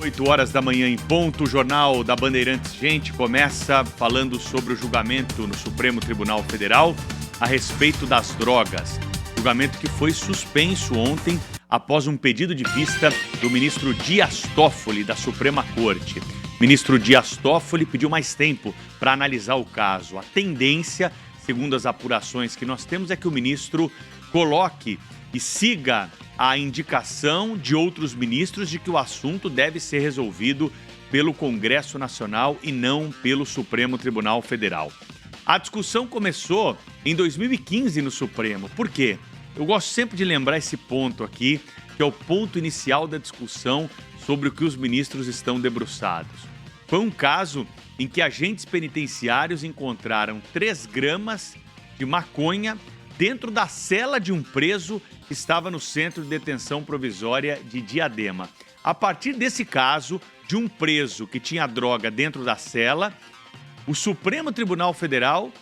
8 horas da manhã em ponto, o Jornal da Bandeirantes, gente, começa falando sobre o julgamento no Supremo Tribunal Federal a respeito das drogas. Julgamento que foi suspenso ontem após um pedido de vista do ministro Dias Toffoli, da Suprema Corte. O ministro Dias Toffoli pediu mais tempo para analisar o caso. A tendência, segundo as apurações que nós temos, é que o ministro coloque e siga a indicação de outros ministros de que o assunto deve ser resolvido pelo Congresso Nacional e não pelo Supremo Tribunal Federal. A discussão começou em 2015 no Supremo. Por quê? Eu gosto sempre de lembrar esse ponto aqui, que é o ponto inicial da discussão sobre o que os ministros estão debruçados. Foi um caso em que agentes penitenciários encontraram 3 gramas de maconha dentro da cela de um preso que estava no Centro de Detenção Provisória de Diadema. A partir desse caso, de um preso que tinha droga dentro da cela, o Supremo Tribunal Federal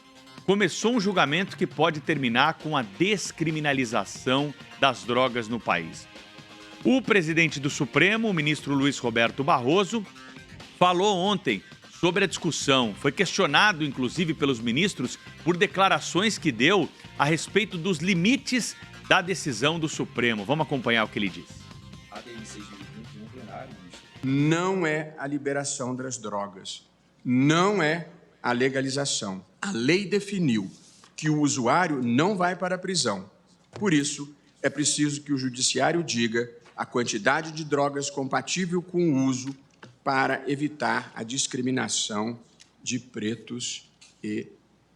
começou um julgamento que pode terminar com a descriminalização das drogas no país. O presidente do Supremo, o ministro Luiz Roberto Barroso, falou ontem sobre a discussão. Foi questionado, inclusive, pelos ministros por declarações que deu a respeito dos limites da decisão do Supremo. Vamos acompanhar o que ele disse. Não é a liberação das drogas, não é a legalização. A lei definiu que o usuário não vai para a prisão. Por isso, é preciso que o judiciário diga a quantidade de drogas compatível com o uso para evitar a discriminação de pretos e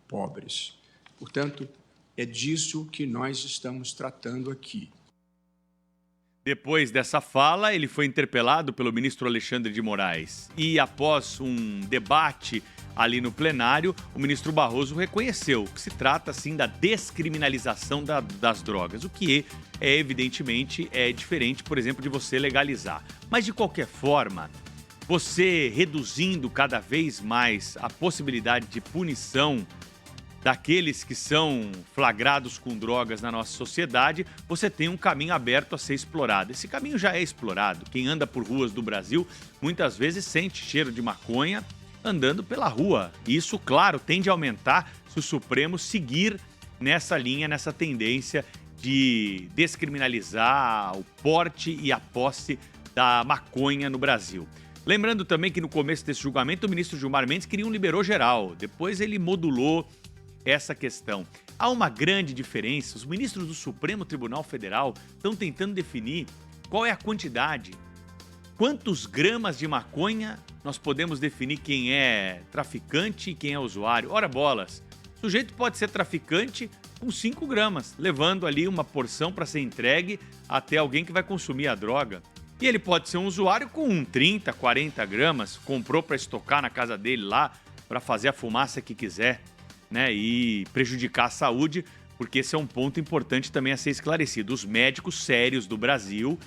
pobres. Portanto, é disso que nós estamos tratando aqui. Depois dessa fala, ele foi interpelado pelo ministro Alexandre de Moraes. E após um debate ali no plenário, o ministro Barroso reconheceu que se trata, sim, da descriminalização das drogas, o que evidentemente é diferente, por exemplo, de você legalizar. Mas, de qualquer forma, você reduzindo cada vez mais a possibilidade de punição daqueles que são flagrados com drogas na nossa sociedade, você tem um caminho aberto a ser explorado. Esse caminho já é explorado. Quem anda por ruas do Brasil muitas vezes sente cheiro de maconha andando pela rua. E isso, claro, tende a aumentar se o Supremo seguir nessa linha, nessa tendência de descriminalizar o porte e a posse da maconha no Brasil. Lembrando também que no começo desse julgamento o ministro Gilmar Mendes queria um liberou geral. Depois ele modulou essa questão. Há uma grande diferença. Os ministros do Supremo Tribunal Federal estão tentando definir qual é a quantidade. Quantos gramas de maconha nós podemos definir quem é traficante e quem é usuário? Ora bolas, o sujeito pode ser traficante com 5 gramas, levando ali uma porção para ser entregue até alguém que vai consumir a droga. E ele pode ser um usuário com 30, 40 gramas, comprou para estocar na casa dele lá, para fazer a fumaça que quiser, né, e prejudicar a saúde, porque esse é um ponto importante também a ser esclarecido. Os médicos sérios do Brasil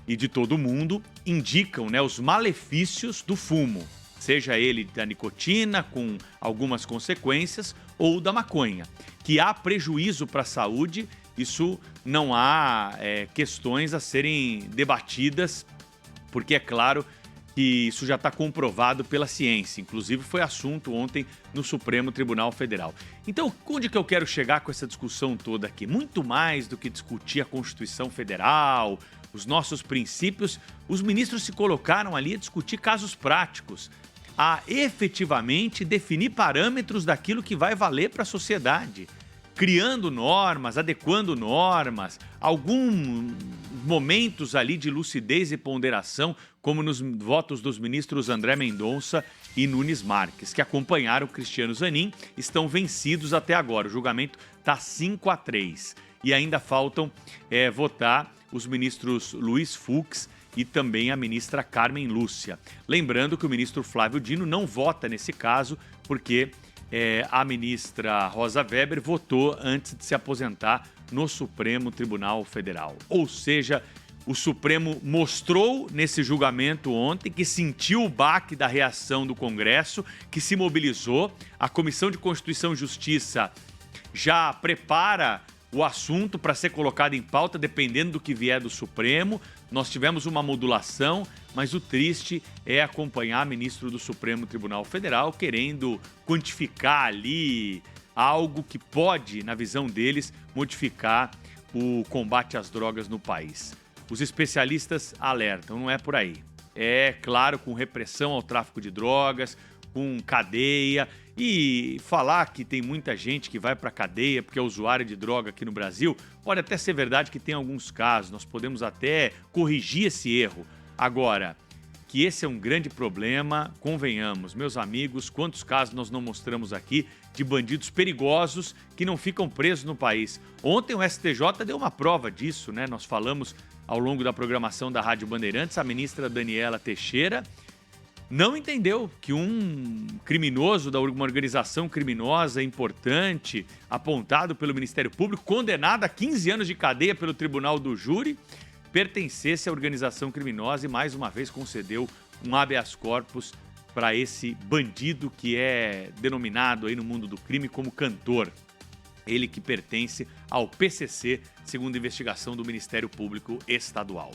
e de todo o mundo indicam, né, os malefícios do fumo, seja ele da nicotina, com algumas consequências, ou da maconha. Que há prejuízo para a saúde, isso não há questões a serem debatidas, porque é claro que isso já está comprovado pela ciência. Inclusive foi assunto ontem no Supremo Tribunal Federal. Então, onde que eu quero chegar com essa discussão toda aqui? Muito mais do que discutir a Constituição Federal, os nossos princípios, os ministros se colocaram ali a discutir casos práticos, a efetivamente definir parâmetros daquilo que vai valer para a sociedade, criando normas, adequando normas, alguns momentos ali de lucidez e ponderação, como nos votos dos ministros André Mendonça e Nunes Marques, que acompanharam Cristiano Zanin, estão vencidos até agora. O julgamento está 5-3 e ainda faltam votar os ministros Luiz Fux e também a ministra Carmen Lúcia. Lembrando que o ministro Flávio Dino não vota nesse caso, porque a ministra Rosa Weber votou antes de se aposentar no Supremo Tribunal Federal. Ou seja, o Supremo mostrou nesse julgamento ontem que sentiu o baque da reação do Congresso, que se mobilizou. A Comissão de Constituição e Justiça já prepara o assunto para ser colocado em pauta, dependendo do que vier do Supremo. Nós tivemos uma modulação, mas o triste é acompanhar o ministro do Supremo Tribunal Federal querendo quantificar ali algo que pode, na visão deles, modificar o combate às drogas no país. Os especialistas alertam, não é por aí. É, claro, com repressão ao tráfico de drogas, com cadeia, e falar que tem muita gente que vai para a cadeia porque é usuário de droga aqui no Brasil, pode até ser verdade que tem alguns casos, nós podemos até corrigir esse erro. Agora, que esse é um grande problema, convenhamos, meus amigos, quantos casos nós não mostramos aqui de bandidos perigosos que não ficam presos no país. Ontem o STJ deu uma prova disso, né? Nós falamos ao longo da programação da Rádio Bandeirantes, a ministra Daniela Teixeira não entendeu que um criminoso de uma organização criminosa importante, apontado pelo Ministério Público, condenado a 15 anos de cadeia pelo Tribunal do Júri, pertencesse à organização criminosa e mais uma vez concedeu um habeas corpus para esse bandido que é denominado aí no mundo do crime como cantor. Ele que pertence ao PCC, segundo a investigação do Ministério Público Estadual.